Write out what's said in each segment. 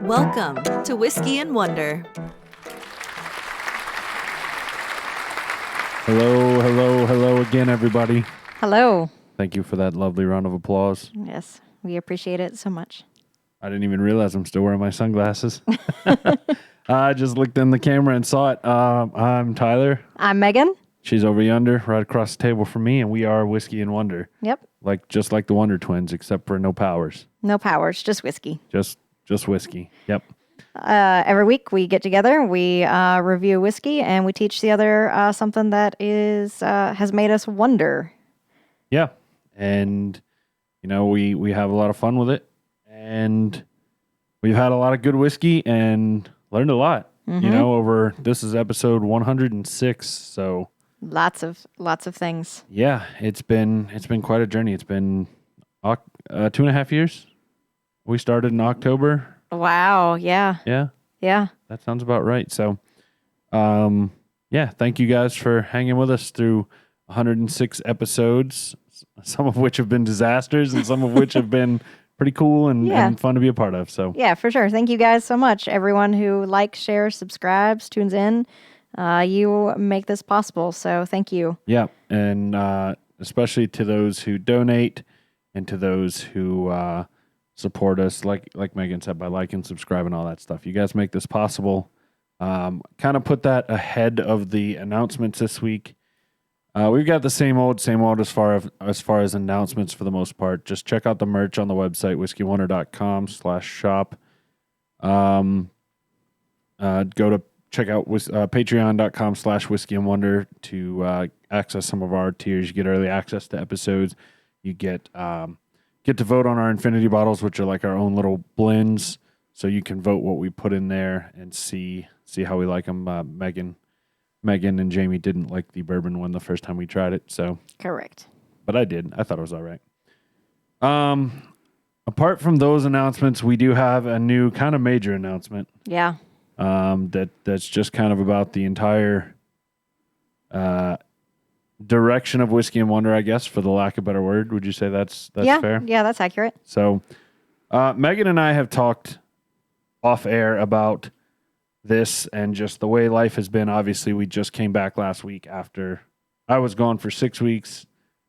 Welcome to Whiskey and Wonder. Hello again, everybody. Hello. Thank you for that lovely round of applause. Yes, we appreciate it so much. I didn't even realize I'm still wearing my sunglasses. I just looked in the camera and saw it. I'm Tyler. I'm Megan. She's over yonder, right across the table from me, and we are Whiskey and Wonder. Yep. Just like the Wonder Twins, except for no powers. No powers, just whiskey. Just whiskey. Yep. Every week we get together, we review whiskey, and we teach the other something that has made us wonder. Yeah. And, we have a lot of fun with it. And we've had a lot of good whiskey and learned a lot. Mm-hmm. This is episode 106. So lots of things. yeah, it's been quite a journey. It's been 2.5 years. We started in October. Wow. Yeah. Yeah, that sounds about right. So, thank you guys for hanging with us through 106 episodes, some of which have been disasters and some of which have been pretty cool and fun to be a part of. So yeah, for sure. Thank you guys so much. Everyone who likes, shares, subscribes, tunes in, you make this possible. So thank you. Yeah, and especially to those who donate and to those who support us, like Megan said, by liking, subscribing, all that stuff. You guys make this possible. Kind of put that ahead of the announcements this week. We've got the same old as far as announcements for the most part. Just check out the merch on the website, whiskeywonder.com/shop. Go to check out patreon.com/whiskeyandwonder to access some of our tiers. You get early access to episodes. You get to vote on our infinity bottles, which are like our own little blends. So you can vote what we put in there and see how we like them. Megan and Jamie didn't like the bourbon one the first time we tried it. So Correct. But I did. I thought it was all right. Apart from those announcements, we do have a new kind of major announcement. Yeah. That's just kind of about the entire direction of Whiskey and Wonder, I guess, for the lack of a better word. Would you say that's fair? Yeah, that's accurate. So Megan and I have talked off air about this and just the way life has been. Obviously, we just came back last week after I was gone for 6 weeks.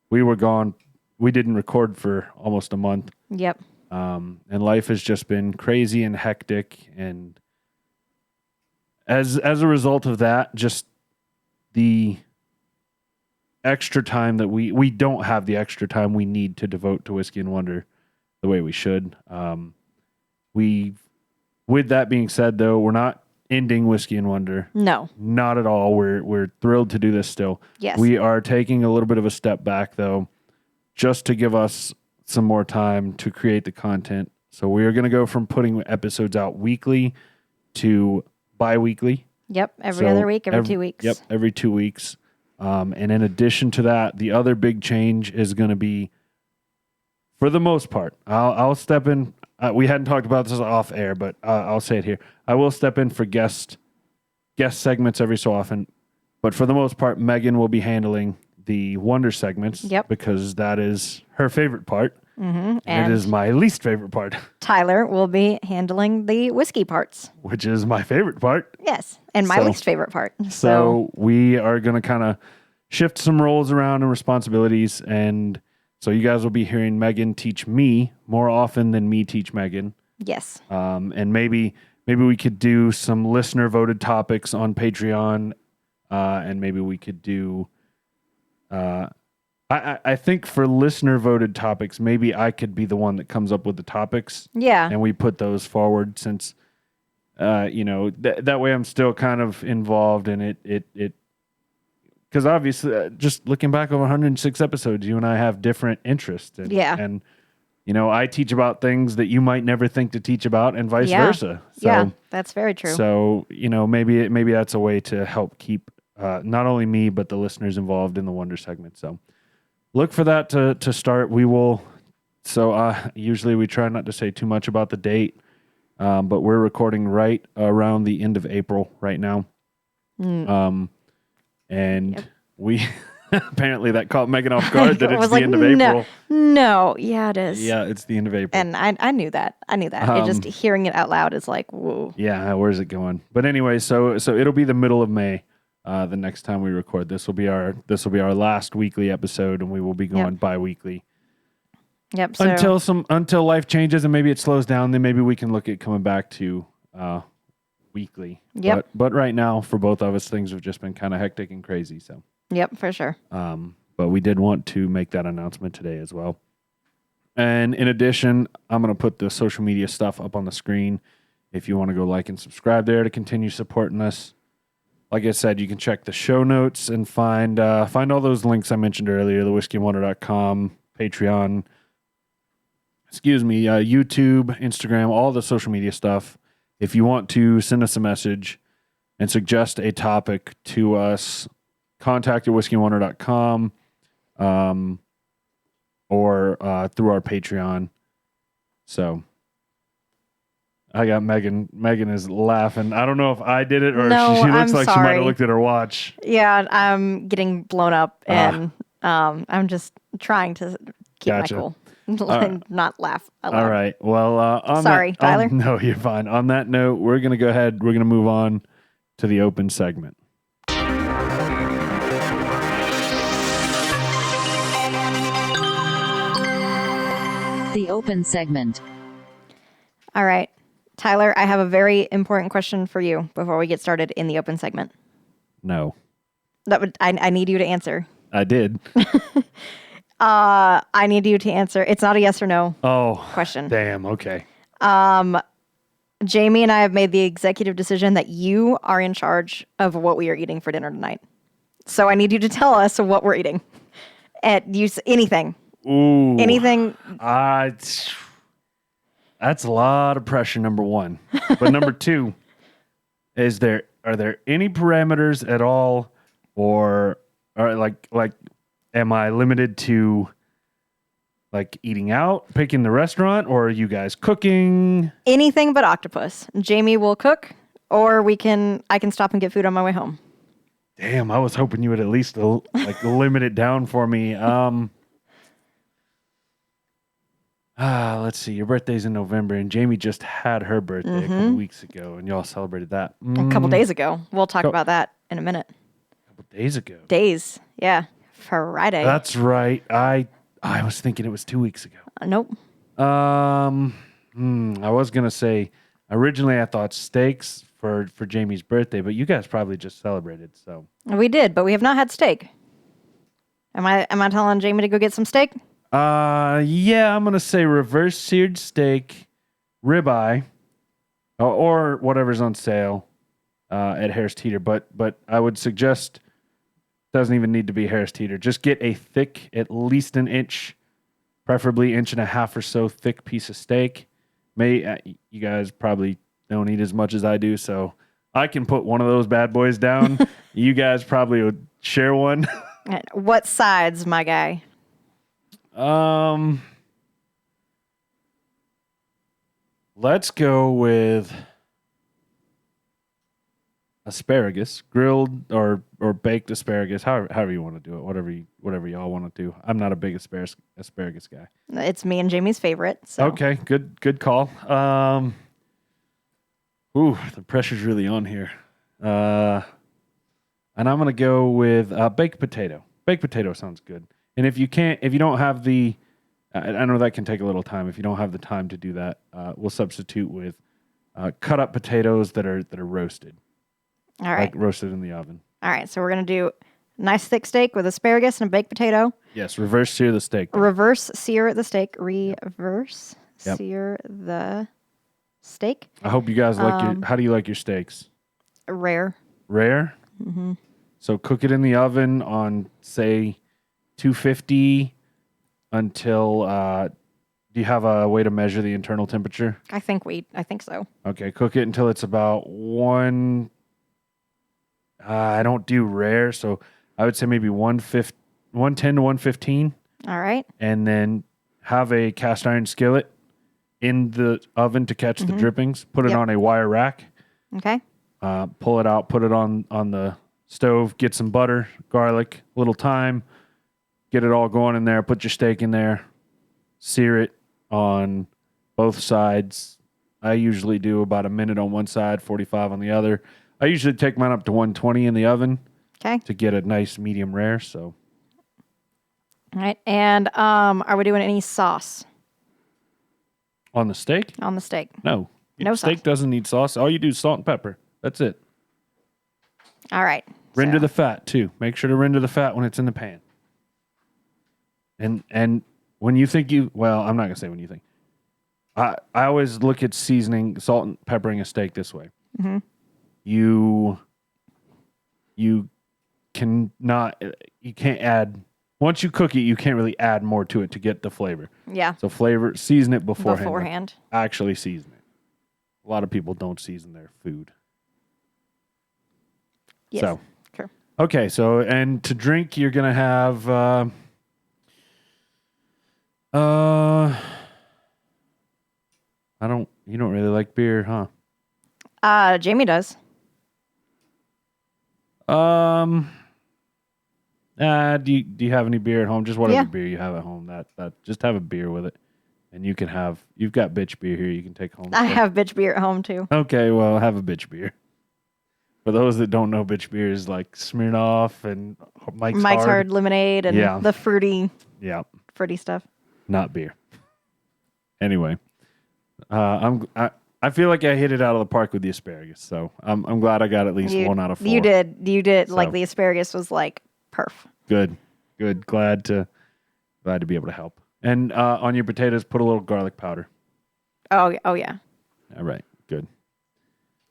We were gone. We didn't record for almost a month. Yep. And life has just been crazy and hectic. And as a result of that, just the extra time that we don't have the extra time we need to devote to Whiskey and Wonder the way we should. With that being said, though, we're not ending Whiskey and Wonder. No. Not at all. We're thrilled to do this still. Yes. We are taking a little bit of a step back, though, just to give us some more time to create the content. So we are going to go from putting episodes out weekly to bi-weekly. Yep. Every other week, every 2 weeks. Yep, every 2 weeks. And in addition to that, the other big change is going to be, for the most part, I'll step in. We hadn't talked about this off air, but I'll say it here. I will step in for guest segments every so often. But for the most part, Megan will be handling the Wonder segments. Yep. Because that is her favorite part. Mm-hmm. And it is my least favorite part. Tyler will be handling the whiskey parts. Which is my favorite part. Yes. And my least favorite part. So we are going to kind of shift some roles around and responsibilities. And so you guys will be hearing Megan teach me more often than me teach Megan. Yes. And maybe we could do some listener voted topics on Patreon. And maybe we could do, I think for listener voted topics, maybe I could be the one that comes up with the topics. Yeah. And we put those forward since, that way I'm still kind of involved in it. Because obviously, just looking back over 106 episodes, you and I have different interests. And, I teach about things that you might never think to teach about and vice versa. So, yeah, that's very true. So, maybe that's a way to help keep not only me, but the listeners involved in the Wonder segment. So look for that to start. We will. So usually we try not to say too much about the date, but we're recording right around the end of April right now. And we Apparently that caught Megan off guard that I it's was the like, end of no, April. no, yeah, it is. Yeah, it's the end of April. And I knew that. It just hearing it out loud is like, whoa. Yeah, where's it going? But anyway, so it'll be the middle of May. The next time we record, this will be our last weekly episode, and we will be going bi-weekly Yep. So until life changes and maybe it slows down. Then maybe we can look at coming back to weekly. Yep. But right now, for both of us, things have just been kind of hectic and crazy. So. Yep, for sure. But we did want to make that announcement today as well. And in addition, I'm going to put the social media stuff up on the screen if you want to go like and subscribe there to continue supporting us. Like I said, you can check the show notes and find all those links I mentioned earlier, the whiskeyandwonder.com, Patreon, YouTube, Instagram, all the social media stuff. If you want to send us a message and suggest a topic to us, contact at whiskeyandwonder.com or through our Patreon. So I got Megan. Megan is laughing. I don't know if I did it or No, she looks I'm like she might have sorry. looked at her watch. Yeah, I'm getting blown up, and I'm just trying to keep Gotcha. my cool and not laugh out loud. All right. Well, Sorry, Tyler. No, you're fine. On that note, we're going to go ahead. We're going to move on to the open segment. The open segment. All right, Tyler, I have a very important question for you before we get started in the open segment. No, I need you to answer. I did. I need you to answer. It's not a yes or no question. Damn. Okay. Jamie and I have made the executive decision that you are in charge of what we are eating for dinner tonight. So I need you to tell us what we're eating. And use anything. Ooh. Anything. That's a lot of pressure, number one. But number two, are there any parameters at all, or like am I limited to like eating out, picking the restaurant, or are you guys cooking? Anything but octopus. Jamie will cook, or I can stop and get food on my way home. Damn, I was hoping you would at least like limit it down for me. Let's see. Your birthday's in November, and Jamie just had her birthday a couple weeks ago, and y'all celebrated that. A couple days ago. We'll talk about that in a minute. A couple days ago. Days. Yeah. Friday. That's right. I was thinking it was 2 weeks ago. Nope. I was gonna say originally I thought steaks for Jamie's birthday, but you guys probably just celebrated. So We did, but we have not had steak. Am I telling Jamie to go get some steak? yeah, I'm gonna say reverse seared steak, ribeye, or whatever's on sale at Harris Teeter. But I would suggest doesn't even need to be Harris Teeter. Just get a thick, at least an inch, preferably 1.5 inches or so thick piece of steak. You guys probably don't eat as much as I do, so I can put one of those bad boys down. You guys probably would share one. What sides, my guy? Let's go with asparagus, grilled or baked asparagus, however you want to do it, whatever y'all want to do. I'm not a big asparagus guy. It's me and Jamie's favorite. So. Okay, good call. The pressure's really on here. And I'm gonna go with baked potato. Baked potato sounds good. And if you don't have I know that can take a little time. If you don't have the time to do that, we'll substitute with cut up potatoes that are roasted. All right. Like roasted in the oven. All right. So we're going to do nice thick steak with asparagus and a baked potato. Yes, reverse sear the steak. Reverse sear the steak. Reverse sear the steak. I hope you guys like how do you like your steaks? Rare. Rare? Mm-hmm. So cook it in the oven on, say, 250 until, do you have a way to measure the internal temperature? I think so. Okay, cook it until it's about I don't do rare, so I would say maybe 110 to 115. All right. And then have a cast iron skillet in the oven to catch the drippings. Put it on a wire rack. Okay. Pull it out, put it on the stove, get some butter, garlic, little thyme, get it all going in there. Put your steak in there, sear it on both sides. I usually do about a minute on one side, 45 on the other. I usually take mine up to 120 in the oven to get a nice medium rare. So, all right. And are we doing any sauce on the steak? on the steak? No. No Steak sauce. doesn't need sauce. All you do is salt and pepper. That's it. All right. Render So- the fat too. Make sure to render the fat when it's in the pan. And when you think well, I'm not gonna say when you think. I always look at seasoning, salt and peppering a steak this way. Mhm. You can't add once you cook it. You can't really add more to it to get the flavor. Yeah. So season it beforehand. Actually season it. A lot of people don't season their food. Yes. So. Sure. Okay, so and to drink, you're gonna have you don't really like beer, huh? Jamie does. Do you have any beer at home? Just whatever Yeah. beer you have at home. That just have a beer with it, and you've got bitch beer here. You can take home. I So- have bitch beer at home too. Okay, well, have a bitch beer. For those that don't know, bitch beer is like Smirnoff and Mike's Hard lemonade and Yeah. the fruity Yeah, stuff. not beer. Anyway, I feel like I hit it out of the park with the asparagus, so I'm glad I got at least 1 out of 4. You did. Like So. the asparagus was like perf. Good. Glad to be able to help. And on your potatoes, put a little garlic powder. Oh yeah. All right, good.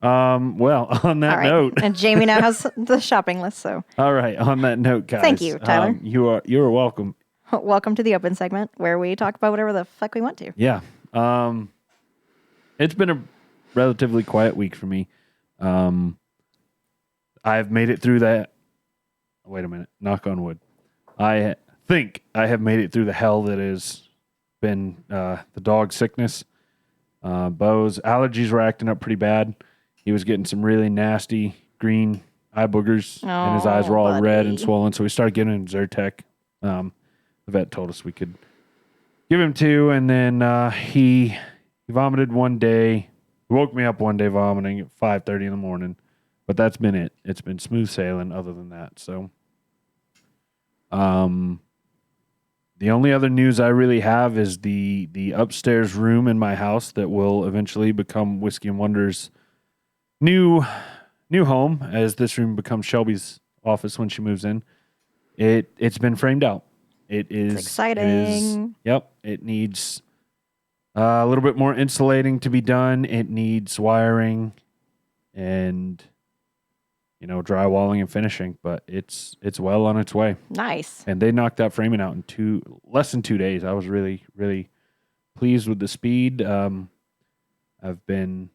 Well, on that All right. note, And Jamie now has the shopping list. So all right. On that note, guys, Thank you, Tyler. You are welcome. welcome to the open segment where we talk about whatever the fuck we want to. Yeah. It's been a relatively quiet week for me. I've made it through that. Wait a minute. Knock on wood. I think I have made it through the hell that has been the dog sickness. Bo's allergies were acting up pretty bad. He was getting some really nasty green eye boogers, and his eyes were all red and buddy. swollen. So we started giving him Zyrtec. The vet told us we could give him 2, and then he vomited one day. He woke me up one day vomiting at 5:30 in the morning, but that's been it. It's been smooth sailing other than that. So, the only other news I really have is the upstairs room in my house that will eventually become Whiskey and Wonder's new home, as this room becomes Shelby's office when she moves in. It's been framed out. It is exciting. Yep. It needs a little bit more insulating to be done. It needs wiring and drywalling and finishing, but it's well on its way. Nice. And they knocked that framing out in less than 2 days. I was really, really pleased with the speed. I've been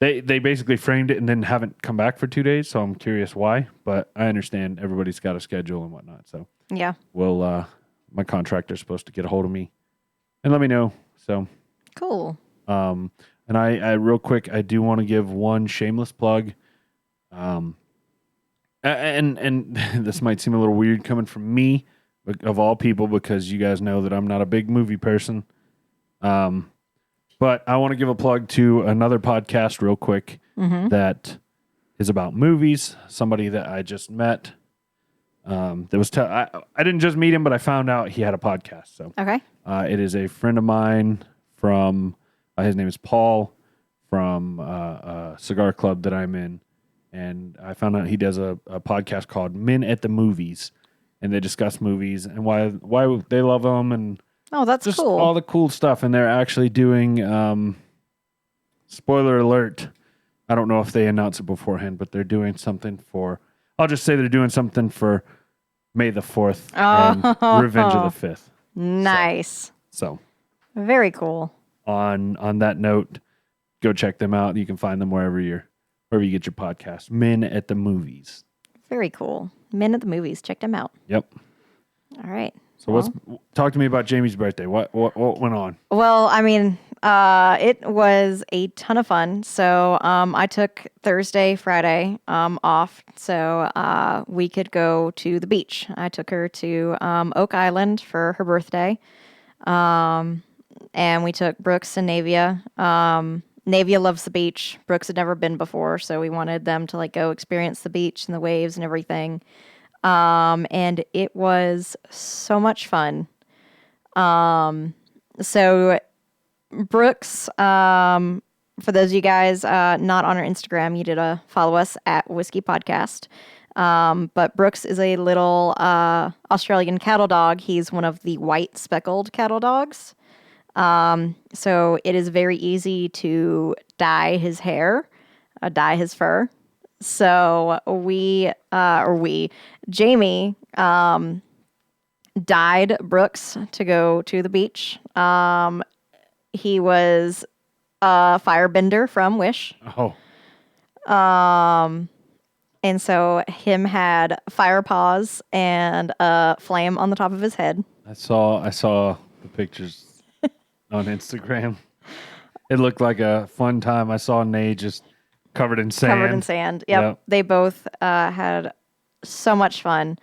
they basically framed it and then haven't come back for 2 days, so I'm curious why. But I understand everybody's got a schedule and whatnot. So Yeah. we'll my contractor's supposed to get a hold of me and let me know. So Cool. and I real quick, I do want to give one shameless plug. And this might seem a little weird coming from me, of all people, because you guys know that I'm not a big movie person. But I want to give a plug to another podcast real quick that is about movies. Somebody that I just met. That was I didn't just meet him, but I found out he had a podcast. So Okay. it is a friend of mine from. His name is Paul from a cigar club that I'm in, and I found out he does a podcast called Men at the Movies, and they discuss movies and why they love them and Oh, that's just cool. all the cool stuff. And they're actually doing spoiler alert. I don't know if they announce it beforehand, but they're doing something for. I'll just say they're doing something for May the 4th and Revenge of the 5th. Nice. So. Very cool. On that note, go check them out. You can find them wherever you get your podcast. Men at the Movies. Very cool. Men at the Movies. Check them out. Yep. All right. So talk to me about Jamie's birthday. What went on? Well, I mean, it was a ton of fun. So I took Thursday, Friday off so we could go to the beach. I took her to Oak Island for her birthday. And we took Brooks and Navia. Navia loves the beach. Brooks had never been before, so we wanted them to like go experience the beach and the waves and everything. And it was so much fun. So Brooks, for those of you guys not on our Instagram, you did follow us at Whiskey Podcast. But Brooks is a little Australian cattle dog. He's one of the white speckled cattle dogs. So it is very easy to dye his hair, dye his fur. So Jamie dyed Brooks to go to the beach. He was a firebender from Wish. Oh, And so him had fire paws and a flame on the top of his head. I saw the pictures on Instagram. It looked like a fun time. I saw Nay just covered in sand. Covered in sand. Yep. They both had so much fun.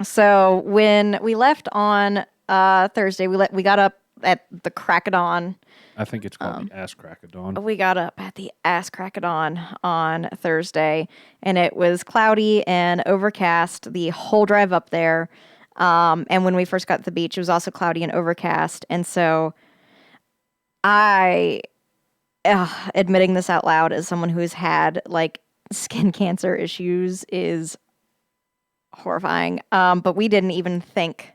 So when we left on Thursday, we got up at the crack of dawn. I think it's called the ass crack of dawn. We got up at the ass crack of dawn on Thursday, and it was cloudy and overcast the whole drive up there. And when we first got to the beach, it was also cloudy and overcast. And so admitting this out loud as someone who's had like skin cancer issues is horrifying. But we didn't even think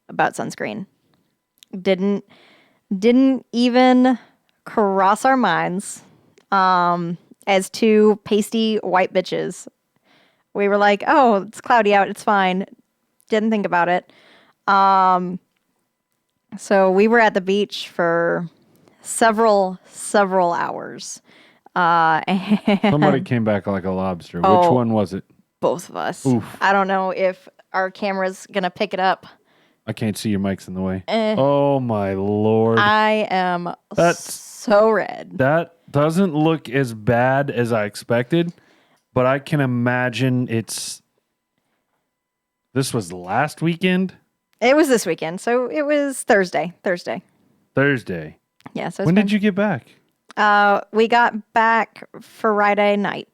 about sunscreen. Didn't even cross our minds as two pasty white bitches. We were like, oh, it's cloudy out. It's fine. Didn't think about it. So we were at the beach for several hours. And Somebody came back like a lobster. Which Oh. one was it? both of us. Oof. I don't know if our camera's going to pick it up. I can't see your mics in the way. Oh my Lord. I am That's- so red. That doesn't look as bad as I expected, but I can imagine this was last weekend? It was this weekend, so it was Thursday. Thursday. Yeah. So When did you get back? we got back Friday night.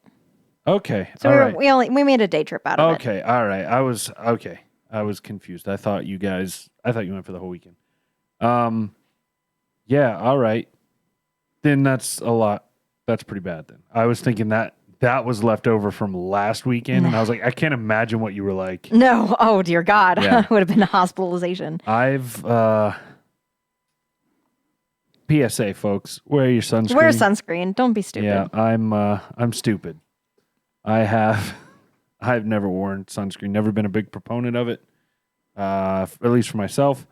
Okay. So all right. we made a day trip out of it. Okay. All right. I was confused. I thought you went for the whole weekend. Yeah. All right. Then that's a lot. That's pretty bad then. I was thinking that was left over from last weekend. And I was like, I can't imagine what you were like. No. Oh, dear God. Yeah. Would have been a hospitalization. I've, PSA folks, wear your sunscreen. Wear sunscreen. Don't be stupid. Yeah, I'm stupid. I've never worn sunscreen, never been a big proponent of it, at least for myself.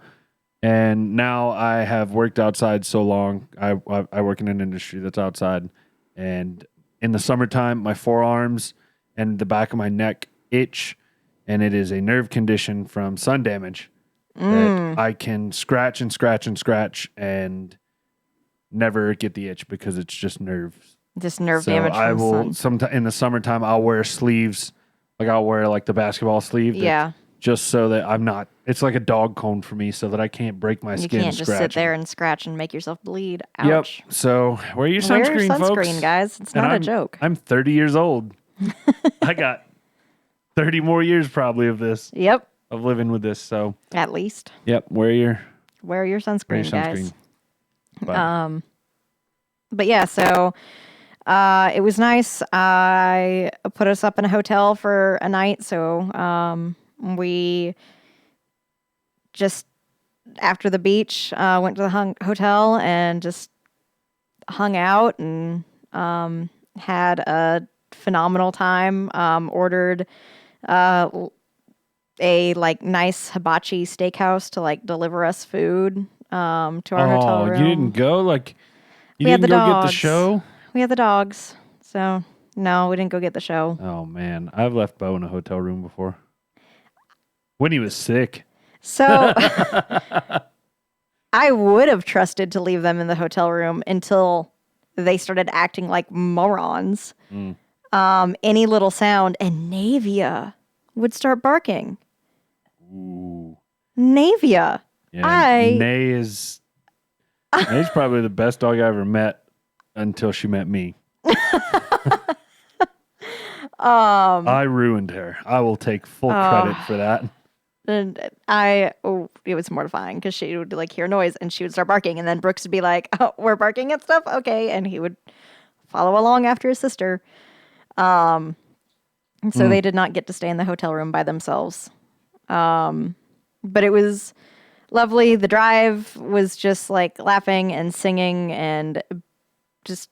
And now I have worked outside so long. I work in an industry that's outside, and in the summertime, my forearms and the back of my neck itch, and it is a nerve condition from sun damage that I can scratch and scratch and scratch and never get the itch because it's just nerves. Just nerve So damage. I from the will sun. sometime in the summertime. I'll wear sleeves, like I'll wear like the basketball sleeve. Yeah. Just so that I'm not. It's like a dog cone for me, so that I can't break my You skin. can't just sit scratching. there and scratch and make yourself bleed. Ouch. Yep. So wear your Wear sunscreen, your sunscreen, folks. guys. It's And not a I'm- joke. I'm 30 years old. I got 30 more years probably of Yep. living with this. So At least. yep, wear your Sunscreen, guys. But But yeah, so it was nice. I put us up in a hotel for a night. So we just, after the beach, went to the hotel and just hung out and had a phenomenal time. Ordered a like nice hibachi steakhouse to like deliver us food to our hotel room. you didn't go? Like you We had didn't the go get the dogs. show? We had the dogs, so no, we didn't go get the show. Oh man, I've left Bo in a hotel room before. When he was sick. So I would have trusted to leave them in the hotel room until they started acting like morons. Any little sound, and Navia would start barking. Ooh. Navia. Yeah. Nay's probably the best dog I ever met until she met me. I ruined her. I will take full credit for that. And it was mortifying because she would like hear noise and she would start barking, and then Brooks would be like, "Oh, we're barking at stuff, okay," and he would follow along after his sister. And so they did not get to stay in the hotel room by themselves. But it was lovely. The drive was just like laughing and singing and just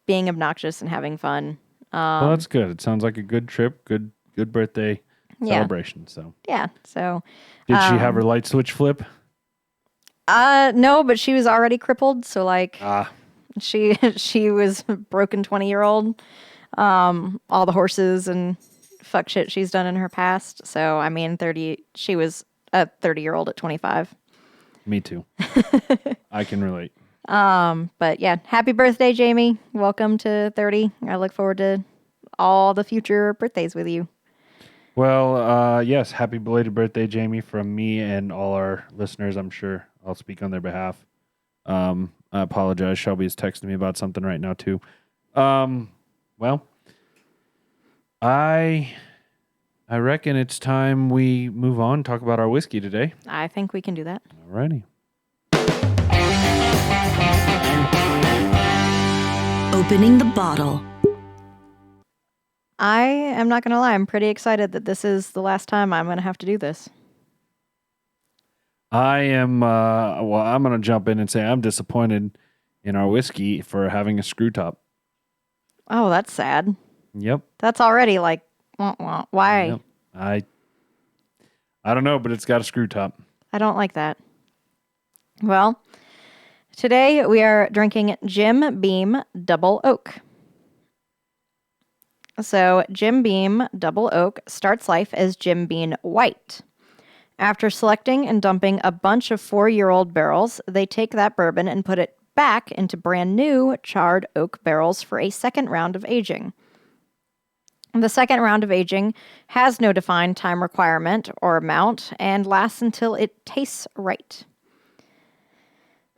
being obnoxious and having fun. Well, that's good. It sounds like a good trip, good birthday celebration. So yeah. So did she have her light switch flip? no, but she was already crippled. So like Ah, she was a broken 20-year-old. All the horses and fuck shit she's done in her past. So I mean, she was a 30-year-old at 25. me too. I can relate. But yeah, happy birthday, Jamie. Welcome to 30. I look forward to all the future birthdays with you. Well, yes, happy belated birthday, Jamie, from me and all our listeners. I'm sure I'll speak on their behalf. I apologize. Shelby is texting me about something right now, too. Well, I reckon it's time we move on, talk about our whiskey today. I think we can do that. Alrighty. Opening the bottle. I am not going to lie. I'm pretty excited that this is the last time I'm going to have to do this. I am, well, I'm going to jump in and say I'm disappointed in our whiskey for having a screw top. Oh, that's sad. Yep. That's already like, wah, wah. Why? Yep. I don't know, but it's got a screw top. I don't like that. Well, today we are drinking Jim Beam Double Oak. So, Jim Beam Double Oak starts life as Jim Beam White. After selecting and dumping a bunch of 4-year-old barrels, they take that bourbon and put it back into brand new charred oak barrels for a second round of aging. The second round of aging has no defined time requirement or amount and lasts until it tastes right.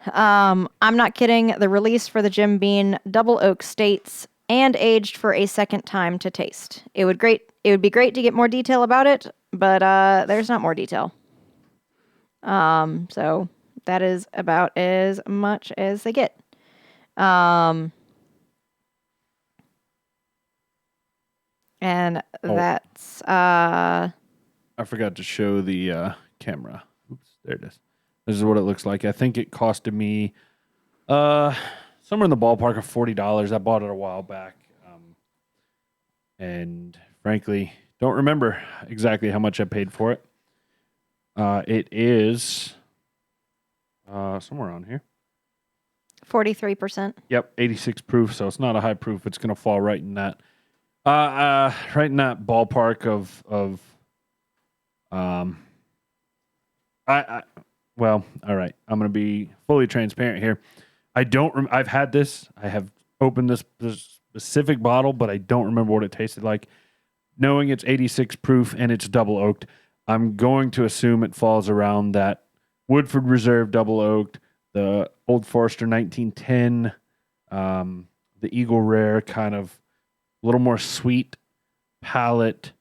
I'm not kidding. The release for the Jim Beam Double Oak states and aged for a second time to taste. It would be great to get more detail about it, but there's not more detail. So that is about as much as they get. And that's I forgot to show the camera. Oops, there it is. This is what it looks like. I think it costed me somewhere in the ballpark of $40. I bought it a while back. And frankly, don't remember exactly how much I paid for it. It is somewhere on here. 43%. Yep, 86 proof, so it's not a high proof. It's going to fall right in that. Right in that ballpark of well, all right. I'm going to be fully transparent here. I've had this. I have opened this specific bottle, but I don't remember what it tasted like. Knowing it's 86 proof and it's double oaked, I'm going to assume it falls around that Woodford Reserve double oaked, the Old Forester 1910, the Eagle Rare kind of a little more sweet palate,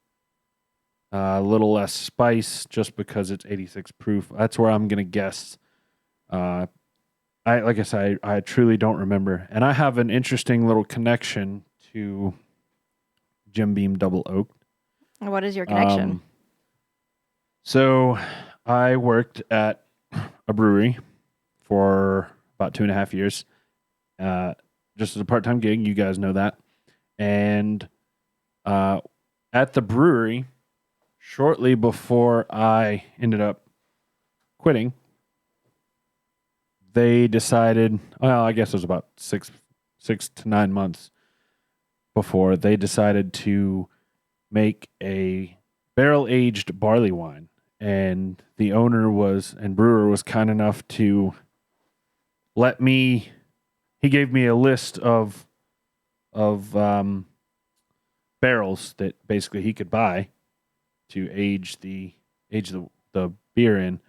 a little less spice just because it's 86 proof. That's where I'm going to guess. Like I said, I truly don't remember. And I have an interesting little connection to Jim Beam Double Oak. What is your connection? So I worked at a brewery for about 2.5 years, just as a part-time gig. You guys know that. And at the brewery, shortly before I ended up quitting, they decided, well, I guess it was about six to 9 months before, they decided to make a barrel aged barley wine, and the owner and brewer was kind enough to let me. He gave me a list of barrels that basically he could buy to age the beer in,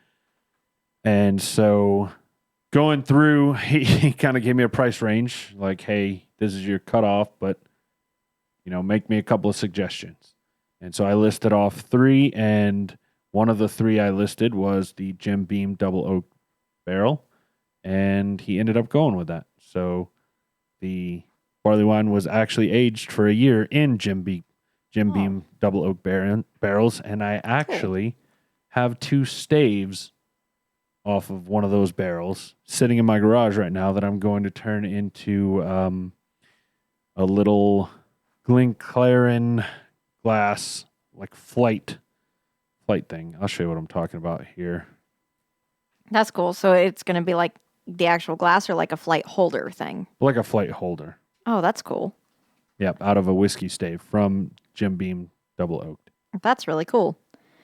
and so going through, he kind of gave me a price range, like, hey, this is your cutoff, but make me a couple of suggestions. And so I listed off 3, and one of the 3 I listed was the Jim Beam Double Oak Barrel, and he ended up going with that. So the barley wine was actually aged for a year in Jim Beam Double Oak barrels, and I actually have 2 staves off of one of those barrels sitting in my garage right now that I'm going to turn into a little Glencairn glass, like flight thing. I'll show you what I'm talking about here. That's cool. So it's going to be like the actual glass or like a flight holder thing? Like a flight holder. Oh, that's cool. Yep, out of a whiskey stave from Jim Beam Double Oaked. That's really cool.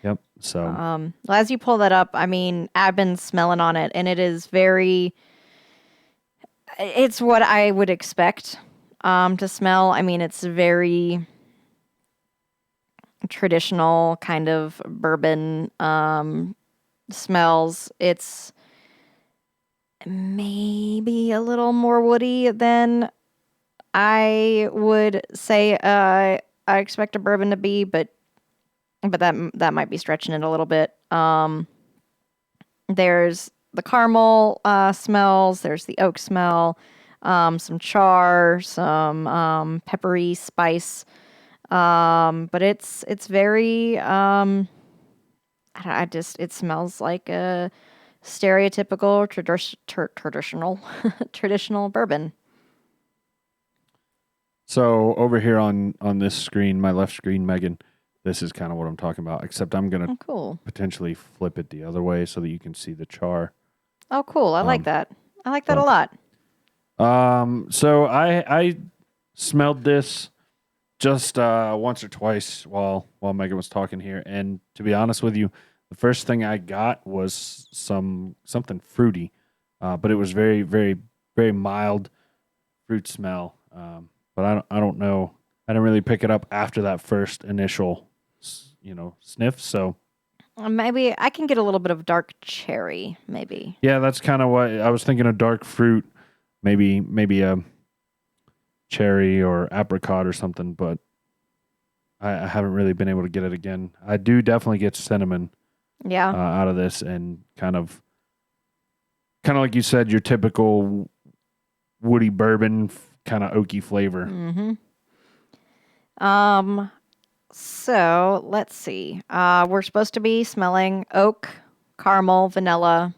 Yep. So as you pull that up, I mean, I've been smelling on it, and it is it's what I would expect to smell. I mean, it's very traditional kind of bourbon smells. It's maybe a little more woody than I would say I expect a bourbon to be, but that might be stretching it a little bit. There's the caramel smells. There's the oak smell. Some char, some peppery spice. But it's very it smells like a stereotypical traditional traditional bourbon. So over here on this screen, my left screen, Megan, this is kind of what I'm talking about, except I'm going to potentially flip it the other way so that you can see the char. Oh, cool. I like that. I like that a lot. So I smelled this just once or twice while Megan was talking here, and to be honest with you, the first thing I got was something fruity, but it was very, very, very mild fruit smell. But I don't know. I didn't really pick it up after that first initial, sniff. So maybe I can get a little bit of dark cherry. Maybe. Yeah, that's kind of what I was thinking. Of dark fruit, maybe a cherry or apricot or something. But I haven't really been able to get it again. I do definitely get cinnamon. Yeah. Out of this, and kind of like you said, your typical woody bourbon kind of oaky flavor. Mm-hmm. So let's see. We're supposed to be smelling oak, caramel, vanilla,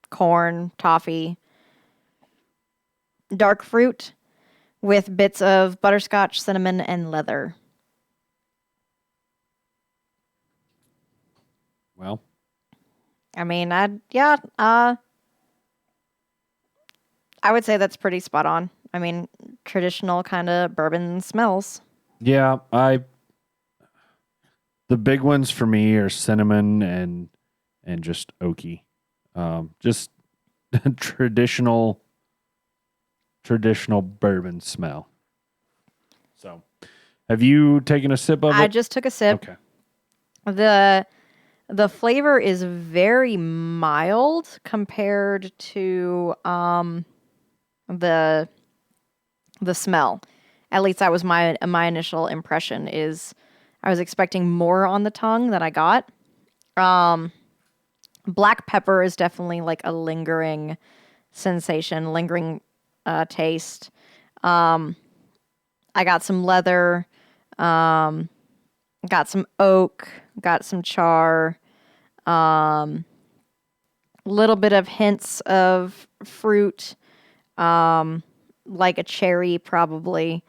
corn, toffee, dark fruit with bits of butterscotch, cinnamon, and leather. Well, I mean, I would say that's pretty spot on. I mean, traditional kind of bourbon smells. Yeah, the big ones for me are cinnamon and just oaky. Just traditional bourbon smell. So, have you taken a sip of it? I just took a sip. Okay. The flavor is very mild compared to the smell. At least that was my initial impression. Is I was expecting more on the tongue than I got. Black pepper is definitely like a lingering sensation, lingering taste. I got some leather, got some oak, got some char, little bit of hints of fruit, like a cherry probably.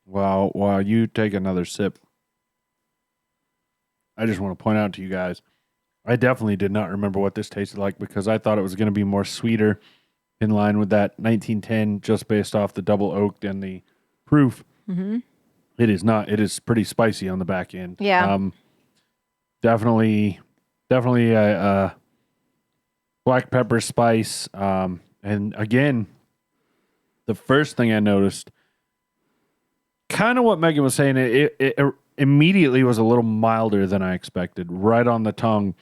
While you take another sip, I just want to point out to you guys, I definitely did not remember what this tasted like because I thought it was going to be more sweeter, in line with that 1910, just based off the double oaked and the proof. Mm-hmm. It is not. It is pretty spicy on the back end. Yeah. Definitely a black pepper spice. And again, the first thing I noticed, kind of what Megan was saying, it immediately was a little milder than I expected, right on the tongue.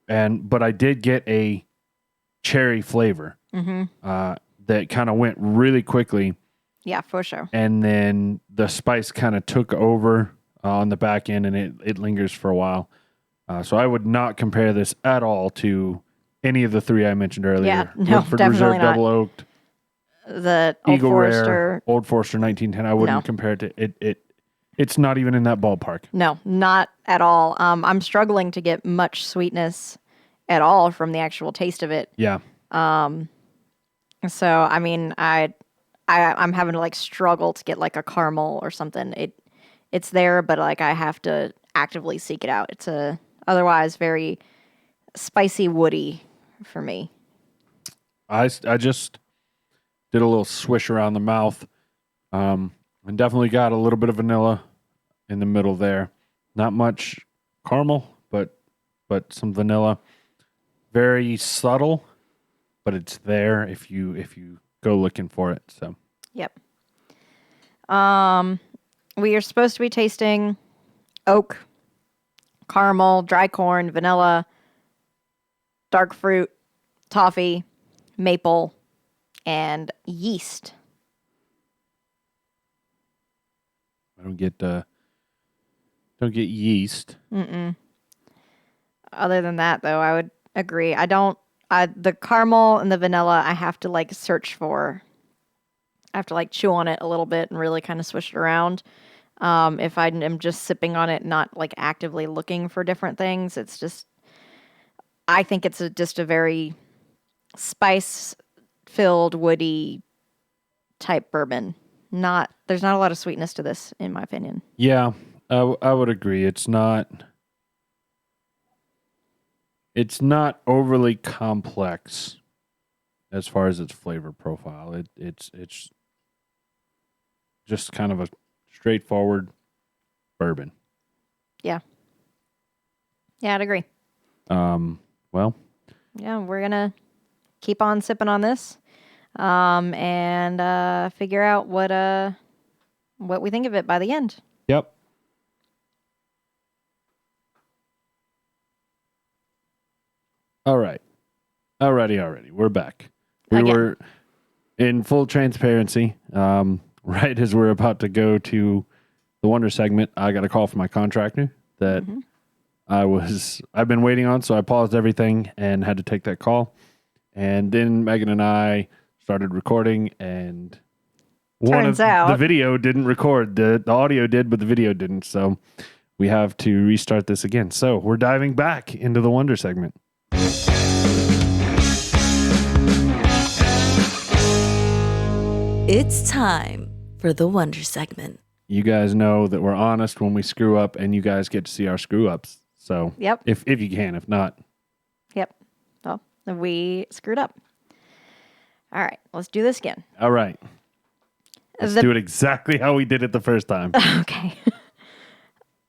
But I did get a cherry flavor that kind of went really quickly. Yeah, for sure. And then the spice kind of took over on the back end, and it lingers for a while. So I would not compare this at all to any of the three I mentioned earlier. Yeah, no, Woodford definitely Reserve not. Double Oaked, The Old Eagle Forester. Rare, Old Forester 1910. I wouldn't No. compare it to it. It's not even in that ballpark. No, not at all. I'm struggling to get much sweetness at all from the actual taste of it. Yeah. So I mean, I'm having to like struggle to get like a caramel or something. It's there, but like I have to actively seek it out. It's a otherwise very spicy, woody for me. I just did a little swish around the mouth. And definitely got a little bit of vanilla in the middle there. Not much caramel, but some vanilla. Very subtle, but it's there if you go looking for it. So Yep. We are supposed to be tasting oak, caramel, dry corn, vanilla, dark fruit, toffee, maple, and yeast. I don't get yeast. Other than that, though, I would agree. The caramel and the vanilla, I have to like search for. I have to like chew on it a little bit and really kind of swish it around. If I am just sipping on it, not like actively looking for different things, it's just, I think it's just a very spice-filled, woody type bourbon. There's not a lot of sweetness to this, in my opinion. Yeah, I would agree. It's not overly complex as far as its flavor profile. It's just kind of a straightforward bourbon. Yeah, I'd agree. Well, Yeah, we're gonna keep on sipping on this, and figure out what we think of it by the end. yep. All right. Alrighty. We're back. We Again. were in full transparency. Right as we're about to go to the Wonder segment, I got a call from my contractor that I've been waiting on, so I paused everything and had to take that call. And then Megan and I started recording, and Turns out the video didn't record. The audio did, but the video didn't. So we have to restart this again. So we're diving back into the Wonder segment. It's time for the Wonder segment. You guys know that we're honest when we screw up, and you guys get to see our screw ups. So Yep. if you can, if not, Yep. Well, we screwed up. All right, let's do this again. all right. Let's do it exactly how we did it the first time. Okay.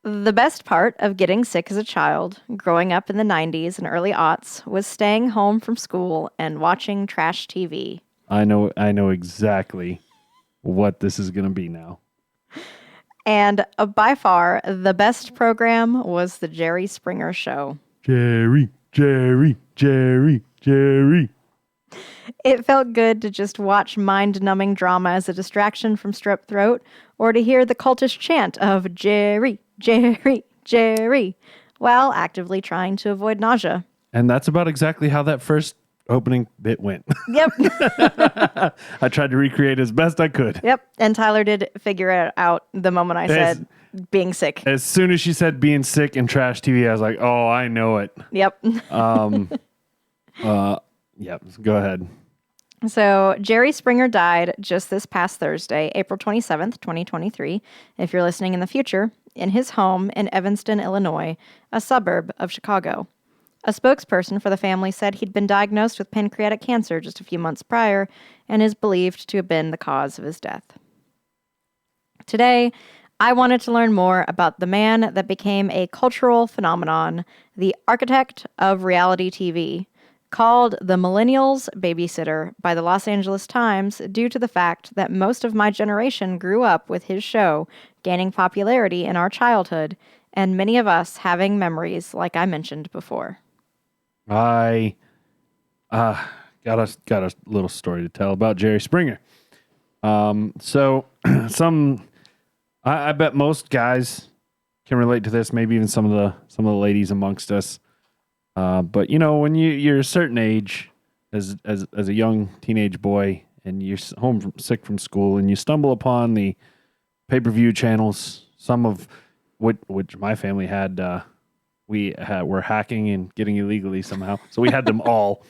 The best part of getting sick as a child, growing up in the 90s and early aughts, was staying home from school and watching trash TV. I know exactly what this is going to be now. And by far, the best program was the Jerry Springer Show. Jerry. It felt good to just watch mind-numbing drama as a distraction from strep throat, or to hear the cultish chant of Jerry, Jerry, Jerry, while actively trying to avoid nausea. And that's about exactly how that first opening bit went. Yep. I tried to recreate as best I could. Yep. And Tyler did figure it out the moment I said being sick. As soon as she said being sick and trash TV, I was like, oh, I know it. Yep. Yep. Go ahead. So Jerry Springer died just this past Thursday, April 27th, 2023, if you're listening in the future, in his home in Evanston, Illinois, a suburb of Chicago. A spokesperson for the family said he'd been diagnosed with pancreatic cancer just a few months prior and is believed to have been the cause of his death. Today, I wanted to learn more about the man that became a cultural phenomenon, the architect of reality TV, called the Millennials Babysitter by the Los Angeles Times due to the fact that most of my generation grew up with his show gaining popularity in our childhood, and many of us having memories like I mentioned before. I got a little story to tell about Jerry Springer. So I bet most guys can relate to this. Maybe even some of the ladies amongst us. But when you're a certain age, as a young teenage boy, and you're sick from school, and you stumble upon the pay-per-view channels, some of which my family had, were hacking and getting illegally somehow, so we had them all.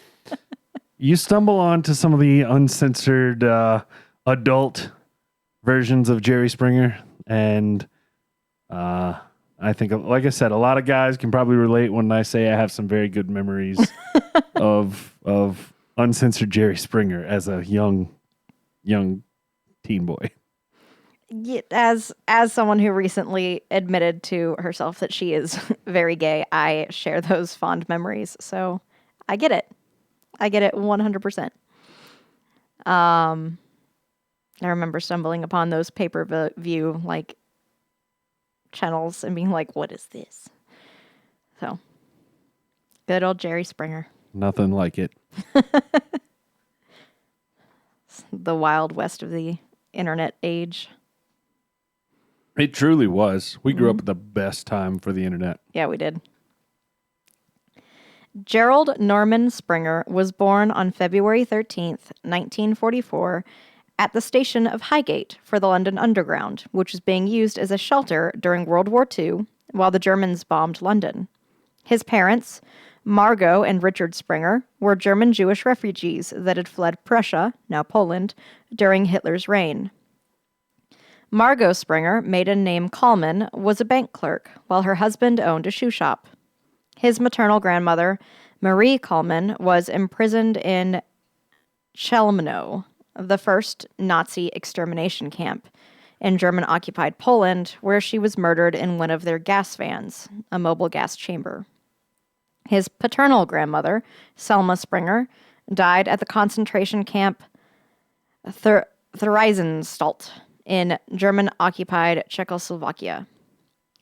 You stumble onto some of the uncensored adult versions of Jerry Springer, and I think, like I said, a lot of guys can probably relate when I say I have some very good memories of uncensored Jerry Springer as a young teen boy. Yeah, as someone who recently admitted to herself that she is very gay, I share those fond memories. So I get it. I get it 100%. I remember stumbling upon those pay-per-view like channels and being like, "What is this?" So good old Jerry Springer. Nothing like it. The Wild West of the internet age. It truly was. We grew up at the best time for the internet. Yeah, we did. Gerald Norman Springer was born on February 13th, 1944, at the station of Highgate for the London Underground, which was being used as a shelter during World War II while the Germans bombed London. His parents, Margot and Richard Springer, were German Jewish refugees that had fled Prussia, now Poland, during Hitler's reign. Margot Springer, maiden name Kallman, was a bank clerk, while her husband owned a shoe shop. His maternal grandmother, Marie Kallman, was imprisoned in Chelmno, the first Nazi extermination camp, in German-occupied Poland, where she was murdered in one of their gas vans, a mobile gas chamber. His paternal grandmother, Selma Springer, died at the concentration camp Theresienstadt in German-occupied Czechoslovakia.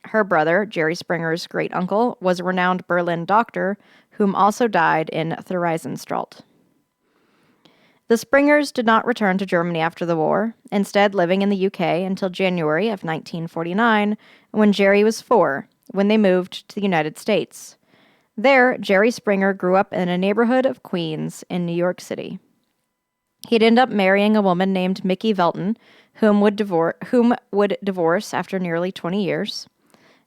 Her brother, Jerry Springer's great-uncle, was a renowned Berlin doctor whom also died in Theresienstadt. The Springers did not return to Germany after the war, instead living in the UK until January of 1949, when Jerry was 4, when they moved to the United States. There, Jerry Springer grew up in a neighborhood of Queens in New York City. He'd end up marrying a woman named Mickey Velton, whom would divorce after nearly 20 years.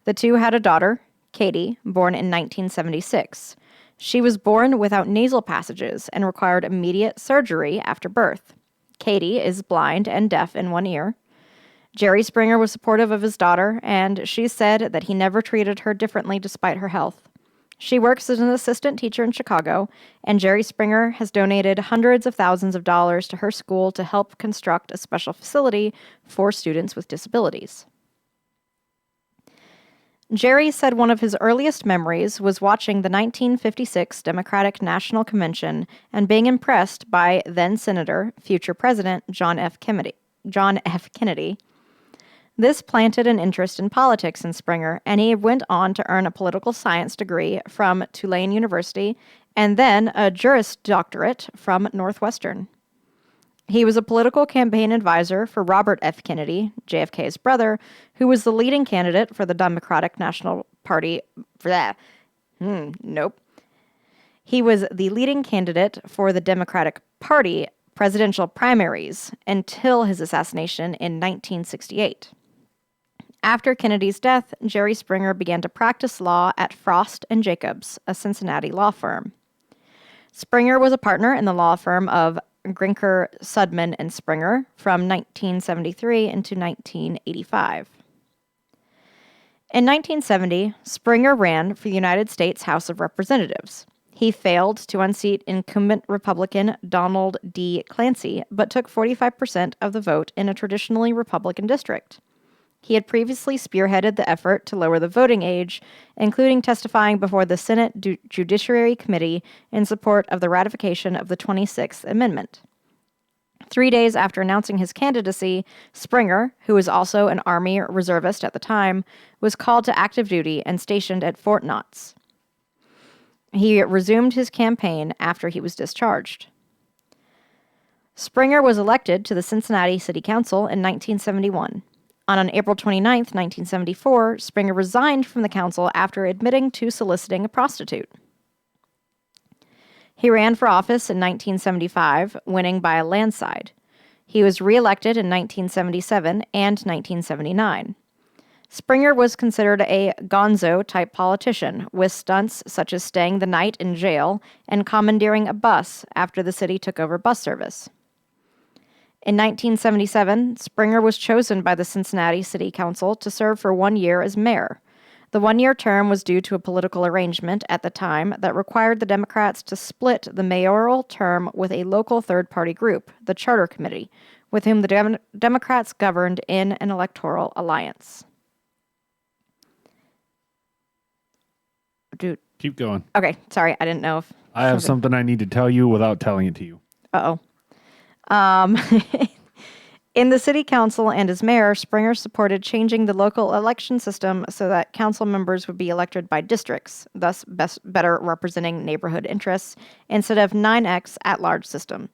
The two had a daughter, Katie, born in 1976. She was born without nasal passages and required immediate surgery after birth. Katie is blind and deaf in one ear. Jerry Springer was supportive of his daughter, and she said that he never treated her differently despite her health. She works as an assistant teacher in Chicago, and Jerry Springer has donated hundreds of thousands of dollars to her school to help construct a special facility for students with disabilities. Jerry said one of his earliest memories was watching the 1956 Democratic National Convention and being impressed by then-Senator, future President John F. Kennedy. This planted an interest in politics in Springer, and he went on to earn a political science degree from Tulane University and then a Juris Doctorate from Northwestern. He was a political campaign advisor for Robert F. Kennedy, JFK's brother, who was the leading candidate for the Democratic National Party. He was the leading candidate for the Democratic Party presidential primaries until his assassination in 1968. After Kennedy's death, Jerry Springer began to practice law at Frost & Jacobs, a Cincinnati law firm. Springer was a partner in the law firm of Grinker, Sudman, and Springer from 1973 into 1985. In 1970, Springer ran for the United States House of Representatives. He failed to unseat incumbent Republican Donald D. Clancy, but took 45% of the vote in a traditionally Republican district. He had previously spearheaded the effort to lower the voting age, including testifying before the Senate Judiciary Committee in support of the ratification of the 26th Amendment. 3 days after announcing his candidacy, Springer, who was also an Army reservist at the time, was called to active duty and stationed at Fort Knox. He resumed his campaign after he was discharged. Springer was elected to the Cincinnati City Council in 1971. On April 29, 1974, Springer resigned from the council after admitting to soliciting a prostitute. He ran for office in 1975, winning by a landslide. He was reelected in 1977 and 1979. Springer was considered a gonzo-type politician, with stunts such as staying the night in jail and commandeering a bus after the city took over bus service. In 1977, Springer was chosen by the Cincinnati City Council to serve for 1 year as mayor. The 1-year term was due to a political arrangement at the time that required the Democrats to split the mayoral term with a local third-party group, the Charter Committee, with whom the Democrats governed in an electoral alliance. Dude. Keep going. Okay, sorry, I didn't know if... I have something I need to tell you without telling it to you. Uh-oh. In the city council and as mayor, Springer supported changing the local election system so that council members would be elected by districts, thus better representing neighborhood interests, instead of 9X at-large system.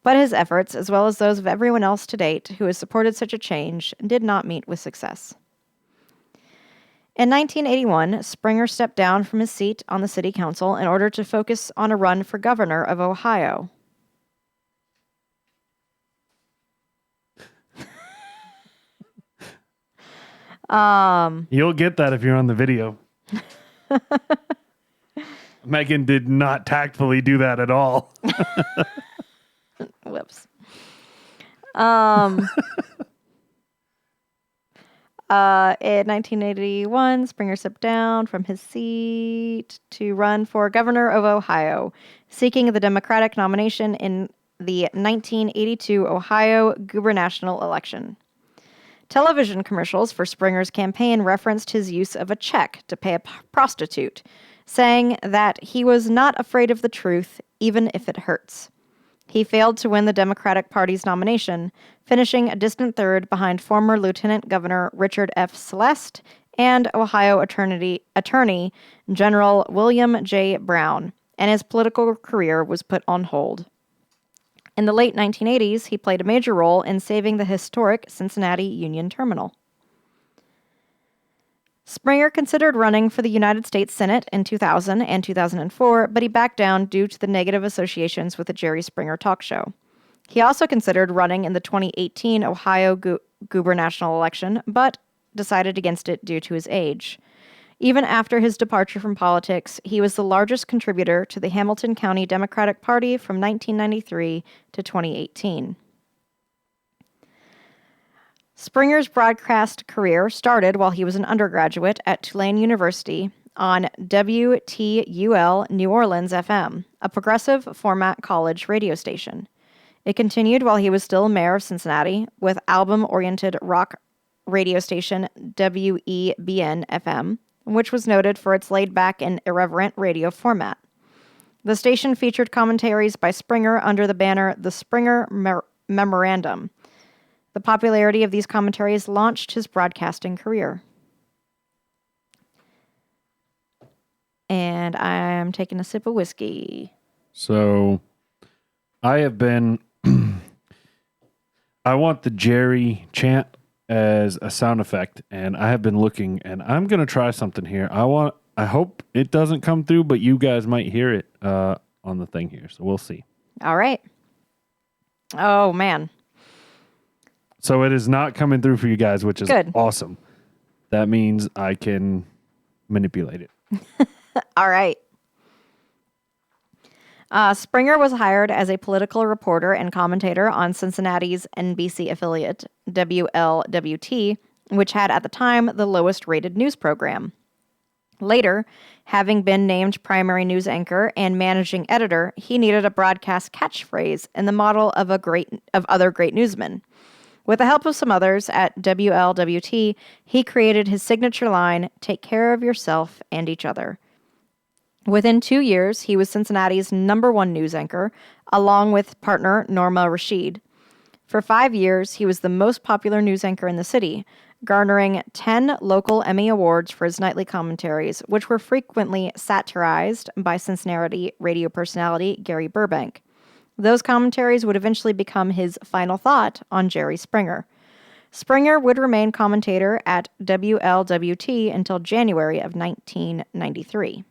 But his efforts, as well as those of everyone else to date who has supported such a change, did not meet with success. In 1981, Springer stepped down from his seat on the city council in order to focus on a run for governor of Ohio. You'll get that if you're on the video. Megan did not tactfully do that at all. Whoops. In 1981, Springer stepped down from his seat to run for governor of Ohio, seeking the Democratic nomination in the 1982 Ohio gubernatorial election. Television commercials for Springer's campaign referenced his use of a check to pay a prostitute, saying that he was not afraid of the truth, even if it hurts. He failed to win the Democratic Party's nomination, finishing a distant third behind former Lieutenant Governor Richard F. Celeste and Ohio Attorney General William J. Brown, and his political career was put on hold. In the late 1980s, he played a major role in saving the historic Cincinnati Union Terminal. Springer considered running for the United States Senate in 2000 and 2004, but he backed down due to the negative associations with the Jerry Springer talk show. He also considered running in the 2018 Ohio gubernatorial election, but decided against it due to his age. Even after his departure from politics, he was the largest contributor to the Hamilton County Democratic Party from 1993 to 2018. Springer's broadcast career started while he was an undergraduate at Tulane University on WTUL New Orleans FM, a progressive format college radio station. It continued while he was still mayor of Cincinnati with album-oriented rock radio station WEBN FM, which was noted for its laid-back and irreverent radio format. The station featured commentaries by Springer under the banner The Springer Memorandum. The popularity of these commentaries launched his broadcasting career. And I'm taking a sip of whiskey. So, I have been... I want the Jerry chant as a sound effect, and I have been looking, and I'm going to try something here. I hope it doesn't come through, but you guys might hear it on the thing here, so we'll see. All right. Oh, man. So it is not coming through for you guys, which is good. Awesome. That means I can manipulate it. All right. Springer was hired as a political reporter and commentator on Cincinnati's NBC affiliate, WLWT, which had at the time the lowest rated news program. Later, having been named primary news anchor and managing editor, he needed a broadcast catchphrase in the model of other great newsmen. With the help of some others at WLWT, he created his signature line, "Take care of yourself and each other." Within 2 years, he was Cincinnati's #1 news anchor, along with partner Norma Rashid. For 5 years, he was the most popular news anchor in the city, garnering 10 local Emmy Awards for his nightly commentaries, which were frequently satirized by Cincinnati radio personality Gary Burbank. Those commentaries would eventually become his final thought on Jerry Springer. Springer would remain commentator at WLWT until January of 1993.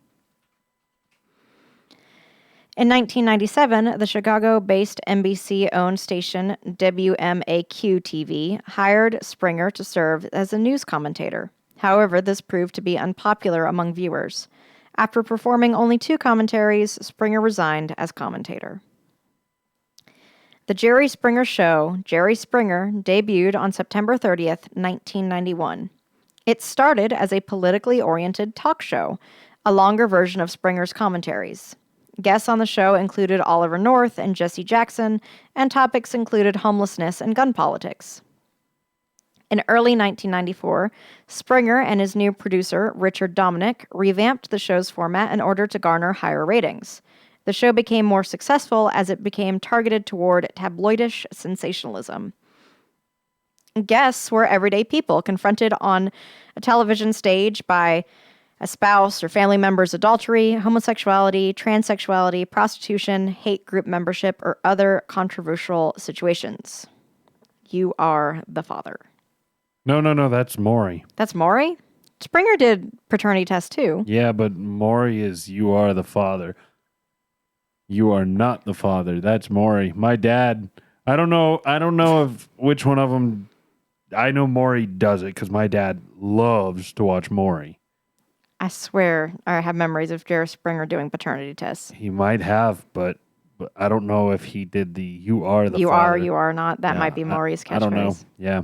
In 1997, the Chicago-based NBC-owned station WMAQ-TV hired Springer to serve as a news commentator. However, this proved to be unpopular among viewers. After performing only 2 commentaries, Springer resigned as commentator. The Jerry Springer Show, Jerry Springer, debuted on September 30th, 1991. It started as a politically oriented talk show, a longer version of Springer's commentaries. Guests on the show included Oliver North and Jesse Jackson, and topics included homelessness and gun politics. In early 1994, Springer and his new producer, Richard Dominick, revamped the show's format in order to garner higher ratings. The show became more successful as it became targeted toward tabloidish sensationalism. Guests were everyday people confronted on a television stage by a spouse or family member's adultery, homosexuality, transsexuality, prostitution, hate group membership, or other controversial situations. You are the father. No, that's Maury. That's Maury? Springer did paternity test too. Yeah, but Maury is you are the father. You are not the father. That's Maury. My dad, I don't know if which one of them. I know Maury does it because my dad loves to watch Maury. I swear I have memories of Jerry Springer doing paternity tests. He might have, but I don't know if he did the you are the you father. You are not. That might be Maury's catchphrase. I don't know. Yeah.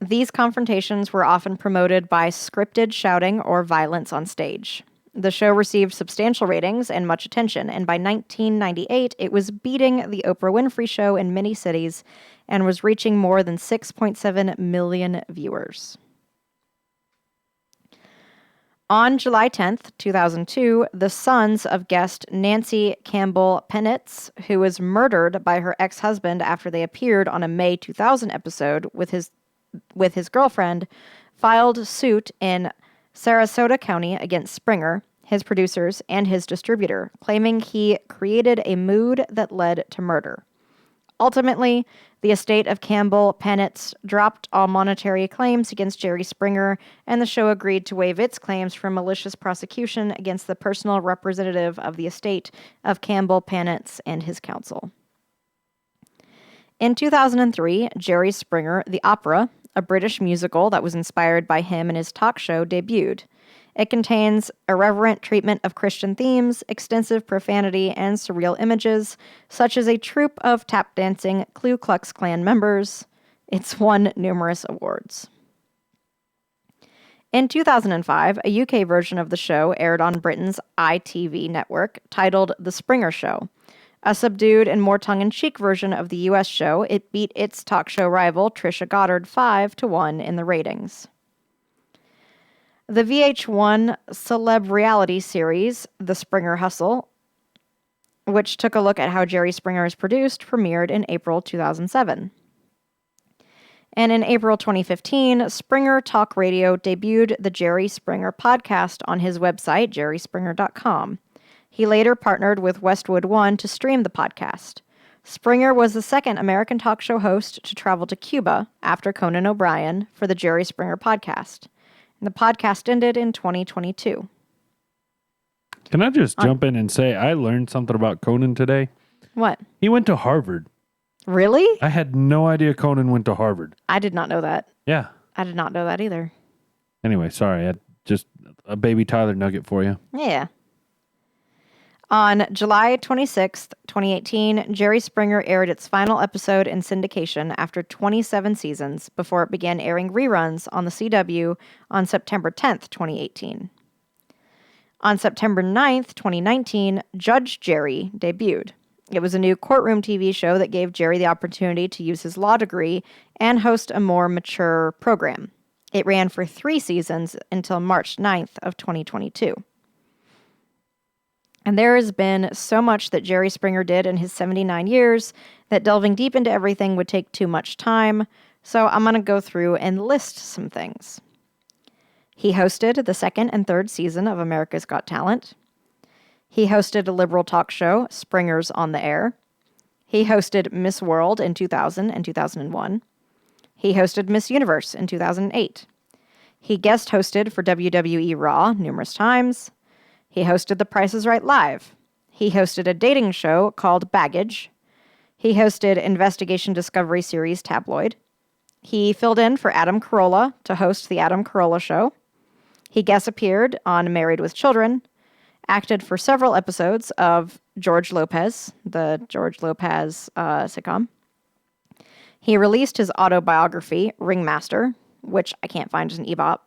These confrontations were often promoted by scripted shouting or violence on stage. The show received substantial ratings and much attention, and by 1998, it was beating The Oprah Winfrey Show in many cities and was reaching more than 6.7 million viewers. On July 10th, 2002, the sons of guest Nancy Campbell Penitz, who was murdered by her ex-husband after they appeared on a May 2000 episode with his girlfriend, filed suit in Sarasota County against Springer, his producers, and his distributor, claiming he created a mood that led to murder. Ultimately, the estate of Campbell Penitz dropped all monetary claims against Jerry Springer, and the show agreed to waive its claims for malicious prosecution against the personal representative of the estate of Campbell Penitz and his counsel. In 2003, Jerry Springer, the Opera, a British musical that was inspired by him and his talk show, debuted. It contains irreverent treatment of Christian themes, extensive profanity, and surreal images, such as a troupe of tap-dancing Ku Klux Klan members. It's won numerous awards. In 2005, a UK version of the show aired on Britain's ITV network, titled The Springer Show. A subdued and more tongue-in-cheek version of the US show, it beat its talk show rival, Trisha Goddard, 5-1 in the ratings. The VH1 celeb reality series, The Springer Hustle, which took a look at how Jerry Springer is produced, premiered in April 2007. And in April 2015, Springer Talk Radio debuted the Jerry Springer podcast on his website, jerryspringer.com. He later partnered with Westwood One to stream the podcast. Springer was the second American talk show host to travel to Cuba after Conan O'Brien for the Jerry Springer podcast. The podcast ended in 2022. Can I just jump in and say I learned something about Conan today? What? He went to Harvard. Really? I had no idea Conan went to Harvard. I did not know that. Yeah. I did not know that either. Anyway, sorry. Just a baby Tyler nugget for you. Yeah. On July 26th, 2018, Jerry Springer aired its final episode in syndication after 27 seasons before it began airing reruns on the CW on September 10th, 2018. On September 9th, 2019, Judge Jerry debuted. It was a new courtroom TV show that gave Jerry the opportunity to use his law degree and host a more mature program. It ran for 3 seasons until March 9th of 2022. And there has been so much that Jerry Springer did in his 79 years that delving deep into everything would take too much time, so I'm going to go through and list some things. He hosted the 2nd and 3rd season of America's Got Talent. He hosted a liberal talk show, Springer's on the Air. He hosted Miss World in 2000 and 2001. He hosted Miss Universe in 2008. He guest hosted for WWE Raw numerous times. He hosted The Price is Right Live. He hosted a dating show called Baggage. He hosted Investigation Discovery Series Tabloid. He filled in for Adam Carolla to host The Adam Carolla Show. He guest appeared on Married with Children, acted for several episodes of George Lopez, the George Lopez sitcom. He released his autobiography, Ringmaster, which I can't find as an EBOB,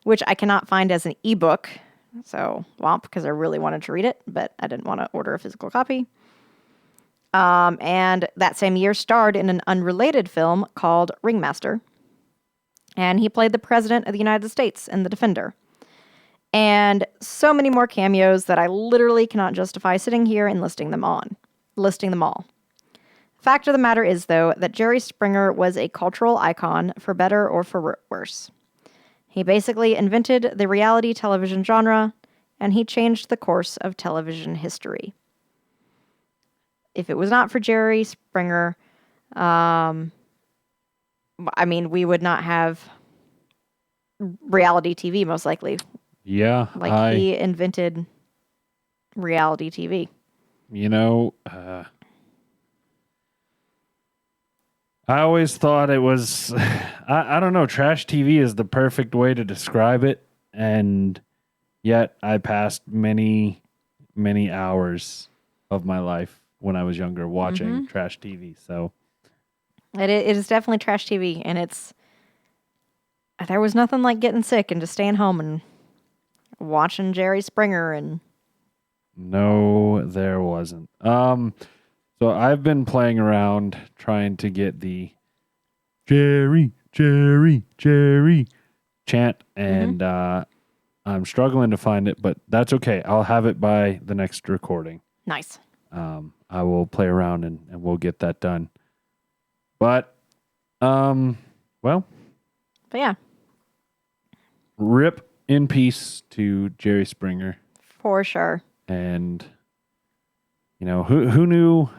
which I cannot find as an ebook. So, womp, because I really wanted to read it, but I didn't want to order a physical copy. And that same year starred in an unrelated film called Ringmaster. And he played the President of the United States in The Defender. And so many more cameos that I literally cannot justify sitting here and listing them all. Fact of the matter is, though, that Jerry Springer was a cultural icon, for better or for worse. He basically invented the reality television genre, and he changed the course of television history. If it was not for Jerry Springer, we would not have reality TV, most likely. Yeah. He invented reality TV. I always thought it was, I don't know, trash TV is the perfect way to describe it. And yet I passed many, many hours of my life when I was younger watching trash TV. So it is definitely trash TV. And there was nothing like getting sick and just staying home and watching Jerry Springer. And no, there wasn't. So I've been playing around trying to get the Jerry chant, and I'm struggling to find it, but that's okay. I'll have it by the next recording. Nice. I will play around and we'll get that done. But, But yeah. Rip in peace to Jerry Springer. For sure. And, who knew?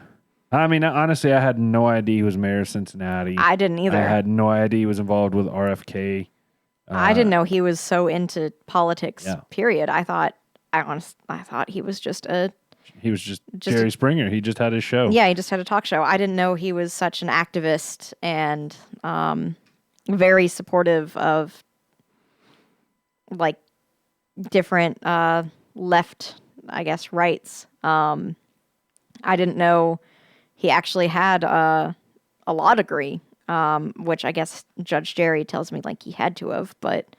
I mean, honestly, I had no idea he was mayor of Cincinnati. I didn't either. I had no idea he was involved with RFK. I didn't know he was so into politics, Yeah. period. I thought he was just Jerry Springer. He just had his show. Yeah, he just had a talk show. I didn't know he was such an activist and very supportive of different left, I guess, rights. I didn't know he actually had a law degree, which I guess Judge Jerry tells me he had to have, but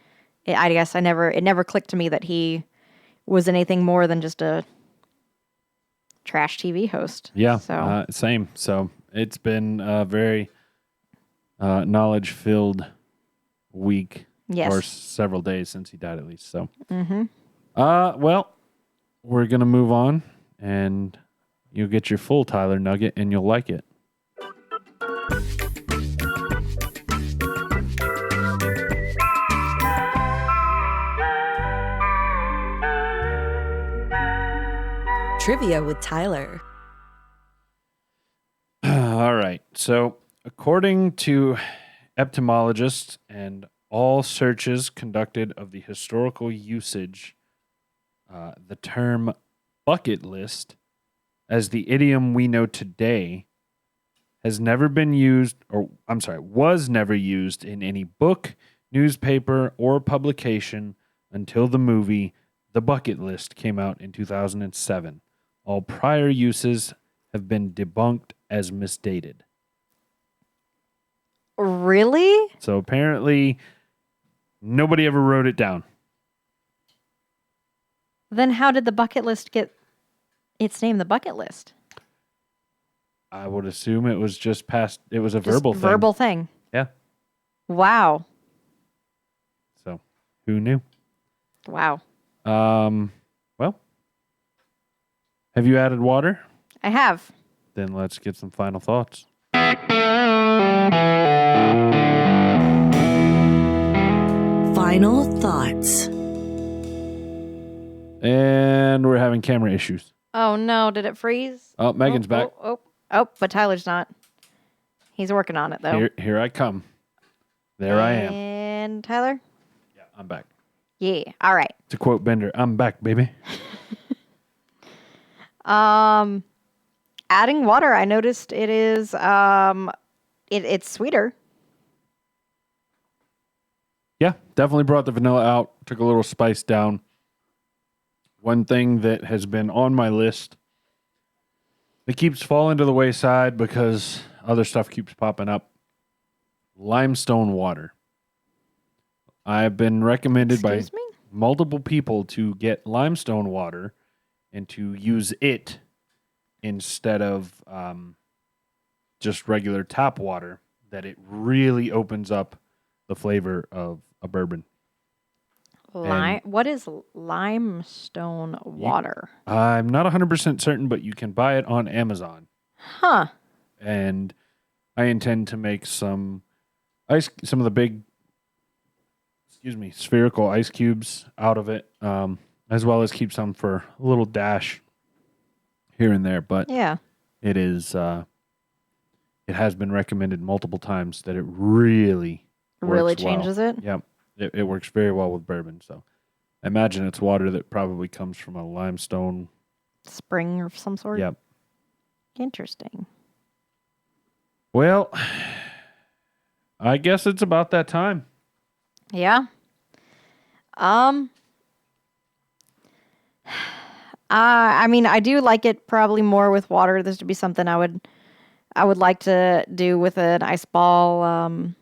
I guess it never clicked to me that he was anything more than just a trash TV host. Yeah, so. Same. So it's been a very knowledge-filled week. Yes. Or several days since he died, at least. So, well, we're going to move on, and you'll get your full Tyler Nugget, and you'll like it. Trivia with Tyler. All right. So, according to etymologists and all searches conducted of the historical usage, the term bucket list, as the idiom we know today, was never used in any book, newspaper, or publication until the movie The Bucket List came out in 2007. All prior uses have been debunked as misdated. Really? So apparently, nobody ever wrote it down. Then how did the bucket list get its name the bucket list? I would assume it was just past. It was a Just verbal thing. verbal thing. Yeah. Wow. So, who knew? Wow. Well, have you added water? I have. Then let's get some final thoughts. Final thoughts. And we're having camera issues. Oh no, did it freeze? Oh, Megan's back. Oh, but Tyler's not. He's working on it though. Here I come. There I am. And Tyler? Yeah, I'm back. Yeah. All right. To quote Bender, I'm back, baby. Adding water, I noticed it is it's sweeter. Yeah, definitely brought the vanilla out. Took a little spice down. One thing that has been on my list that keeps falling to the wayside because other stuff keeps popping up. Limestone water. I've been recommended Excuse by me? multiple people to get limestone water and to use it instead of just regular tap water, that it really opens up the flavor of a bourbon. What is limestone water? I'm not 100% certain, but you can buy it on Amazon. Huh. And I intend to make some of the big, spherical ice cubes out of it, as well as keep some for a little dash here and there. But Yeah. it is, it has been recommended multiple times that it really works changes well. it? Yep. It works very well with bourbon. So I imagine it's water that probably comes from a limestone. Spring of some sort? Yep. Interesting. Well, I guess it's about that time. Yeah. I mean, I do like it probably more with water. This would be something I would like to do with an ice ball.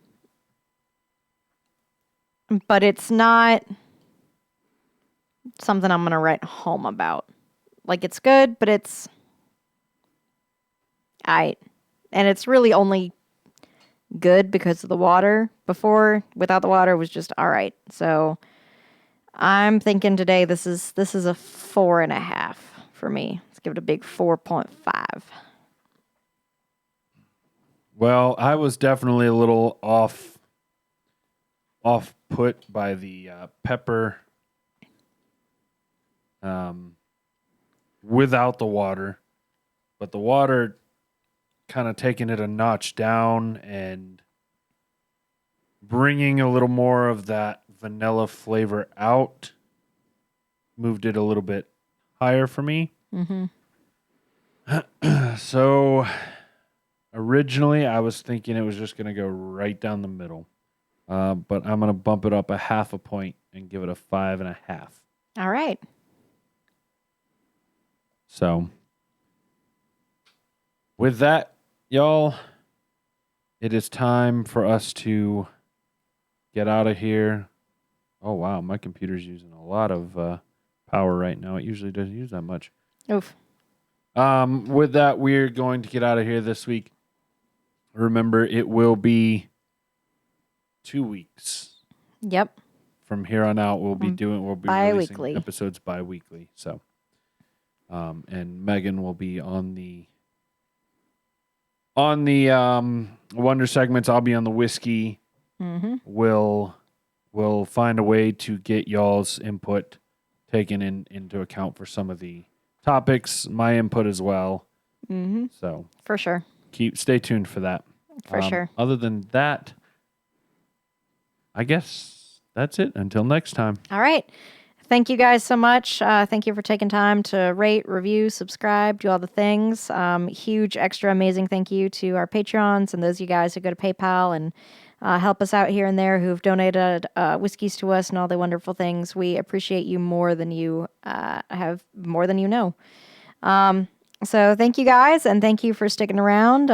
But it's not something I'm gonna write home about. Like, it's good, but it's and it's really only good because of the water. Before, without the water, it was just all right. So I'm thinking today this is a 4.5 for me. Let's give it a big 4.5. Well, I was definitely a little off put by the pepper without the water, but the water kind of taking it a notch down and bringing a little more of that vanilla flavor out, moved it a little bit higher for me. Mm-hmm. So originally I was thinking it was just going to go right down the middle. But I'm going to bump it up a 0.5 point and give it a 5.5. All right. So with that, y'all, it is time for us to get out of here. Oh, wow. My computer's using a lot of power right now. It usually doesn't use that much. Oof. With that, we're going to get out of here this week. Remember, it will be 2 weeks. Yep. From here on out, we'll be bi-weekly. releasing episodes bi-weekly. So, and Megan will be on the Wonder segments. I'll be on the whiskey. Mm-hmm. We'll find a way to get y'all's input taken into account for some of the topics, my input as well. Mm-hmm. So for sure. Stay tuned for that. For sure. Other than that, I guess that's it. Until next time. All right. Thank you guys so much. Thank you for taking time to rate, review, subscribe, do all the things. Huge, extra, amazing thank you to our Patreons and those of you guys who go to PayPal and help us out here and there, who've donated whiskeys to us and all the wonderful things. We appreciate you more than you know. So thank you guys, and thank you for sticking around.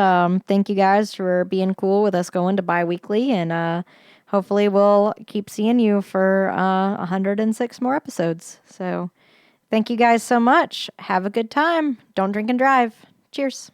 Thank you guys for being cool with us going to bi-weekly, and hopefully we'll keep seeing you for 106 more episodes. So Thank you guys so much. Have a good time. Don't drink and drive. Cheers.